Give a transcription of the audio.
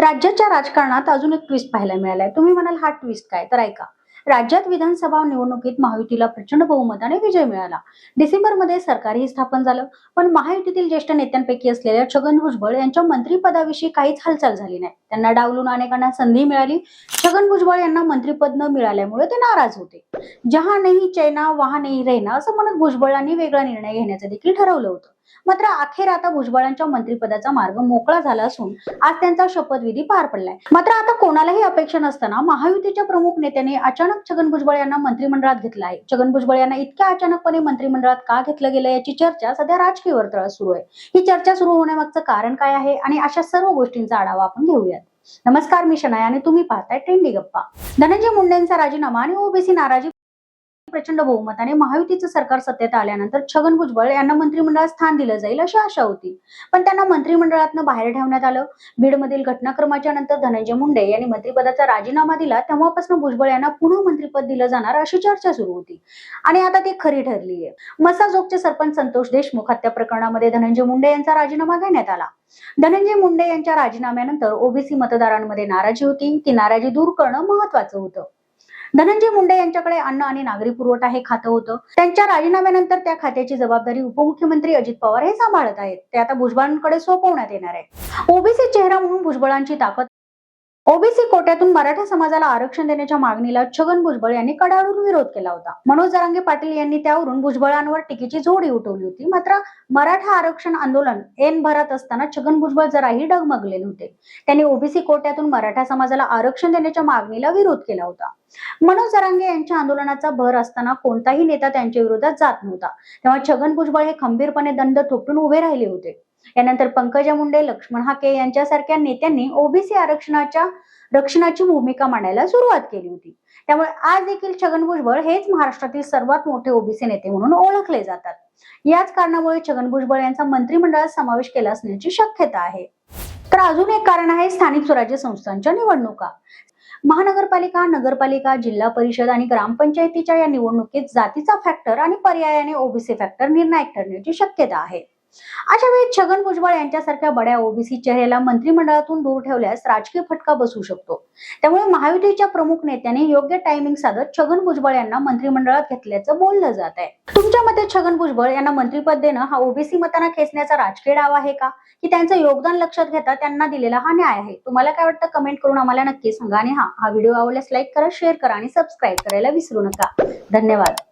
राज्याच्या राजकारणात अजून एक ट्विस्ट पाहायला मिळालाय। तुम्ही म्हणाल हा ट्विस्ट काय, तर ऐका। राज्यात विधानसभा निवडणुकीत महायुतीला प्रचंड बहुमताने विजय मिळाला। डिसेंबरमध्ये सरकारही स्थापन झालं, पण महायुतीतील ज्येष्ठ नेत्यांपैकी असलेल्या छगन भुजबळ यांच्या मंत्रिपदाविषयी काहीच हालचाल झाली नाही। त्यांना डावलून अनेकांना संधी मिळाली। छगन भुजबळ यांना मंत्रिपद न मिळाल्यामुळे ते नाराज होते। जहां नहीं चैना वहां नहीं रहना असं म्हणत भुजबळांनी वेगळा निर्णय घेण्याचं देखील ठरवलं होतं। मात्र अखेर आता भुजबळांच्या मंत्रिपदाचा मार्ग मोकळा झाला असून आज त्यांचा शपथविधी पार पडलाय। मात्र आता कोणालाही अपेक्षा नसताना महायुतीच्या प्रमुख नेत्यांनी अचानक छगन भुजबळ यांना मंत्रिमंडळात घेतलं आहे। छगन भुजबळ यांना इतक्या अचानकपणे मंत्रिमंडळात का घेतलं गेलं याची चर्चा सध्या राजकीय वर्तुळात सुरू आहे। ही चर्चा सुरू होण्यामागचं कारण काय आहे आणि अशा सर्व गोष्टींचा आढावा आपण घेऊयात। नमस्कार, मी शनाया आणि तुम्ही पाहताय ट्रेंडी गप्पा। धनंजय मुंडेंचा राजीनामा आणि ओबीसी नाराजी प्रचंड बहुमताने महायुतीचं सरकार सत्तेत आल्यानंतर छगन भुजबळ यांना मंत्रिमंडळात स्थान दिलं जाईल अशी आशा होती, पण त्यांना मंत्रिमंडळातून बाहेर ठेवण्यात आलं। बीडमधील घटनाक्रमाच्या नंतर धनंजय मुंडे यांनी मंत्रिपदाचा राजीनामा दिला, तेव्हापासून भुजबळ यांना पुन्हा मंत्रिपद दिलं जाणार अशी चर्चा सुरू होती आणि आता ती खरी ठरली आहे। मसाजोगचे सरपंच संतोष देशमुख हत्या प्रकरणामध्ये धनंजय मुंडे यांचा राजीनामा घेण्यात आला। धनंजय मुंडे यांच्या राजीनाम्यानंतर ओबीसी मतदारांमध्ये नाराजी होती, ती नाराजी दूर करणं महत्वाचं होतं। धनंजय मुंडे यांच्याकडे अन्न आणि नागरी पुरवठा हे खातं होतं। त्यांच्या राजीनाम्यानंतर त्या खात्याची जबाबदारी उपमुख्यमंत्री अजित पवार हे सांभाळत आहेत। ते आता भुजबळांकडे सोपवण्यात येणार आहे। ओबीसी चेहरा म्हणून भुजबळांची ताकद। ओबीसी कोट्यातून मराठा समाजाला आरक्षण देण्याच्या मागणीला छगन भुजबळ यांनी कडाडून विरोध केला होता। मनोज जरांगे पाटील यांनी त्यावरून भुजबळांवर टीकेची झोडी उठवली होती। मात्र मराठा आरक्षण आंदोलन ऐन भरात असताना छगन भुजबळ जराही डगमगले नव्हते। त्यांनी ओबीसी कोट्यातून मराठा समाजाला आरक्षण देण्याच्या मागणीला विरोध केला होता। मनोज जरांगे यांच्या आंदोलनाचा भर असताना कोणताही नेता त्यांच्या विरोधात जात नव्हता, तेव्हा छगन भुजबळ हे खंबीरपणे दंड थोपटून उभे राहिले होते। यानंतर पंकजा मुंडे, लक्ष्मण हाके यांच्यासारख्या नेत्यांनी ओबीसी आरक्षणाच्या रक्षणाची भूमिका मांडायला सुरुवात केली होती। त्यामुळे आज देखील छगन भुजबळ हेच महाराष्ट्रातील सर्वात मोठे ओबीसी नेते म्हणून ओळखले जातात। याच कारणामुळे छगन भुजबळ यांचा मंत्रिमंडळात समावेश केला असण्याची शक्यता आहे। तर अजून एक कारण आहे स्थानिक स्वराज्य संस्थांच्या निवडणुका। महानगरपालिका, नगरपालिका, जिल्हा परिषद आणि ग्रामपंचायतीच्या या निवडणुकीत जातीचा फॅक्टर आणि पर्यायाने ओबीसी फॅक्टर निर्णायक ठरण्याची शक्यता आहे। अशा वेळी छगन भुजबळ यांच्यासारख्या बड्या ओबीसी चेहऱ्याला मंत्रिमंडळातून दूर ठेवल्यास राजकीय फटका बसू शकतो। त्यामुळे महायुतीच्या प्रमुख नेत्यांनी योग्य टायमिंग साधत छगन भुजबळ यांना मंत्रिमंडळात घेतल्याचं बोललं जात आहे। तुमच्या मते छगन भुजबळ यांना मंत्रिपद देणं हा ओबीसी मतांना खेचण्याचा राजकीय डाव आहे का, की त्यांचं योगदान लक्षात घेता त्यांना दिलेला हा न्याय आहे? तुम्हाला काय वाटतं कमेंट करून आम्हाला नक्की सांगा आणि हा व्हिडिओ आवडल्यास लाईक करा, शेअर करा आणि सबस्क्राईब करायला विसरू नका। धन्यवाद।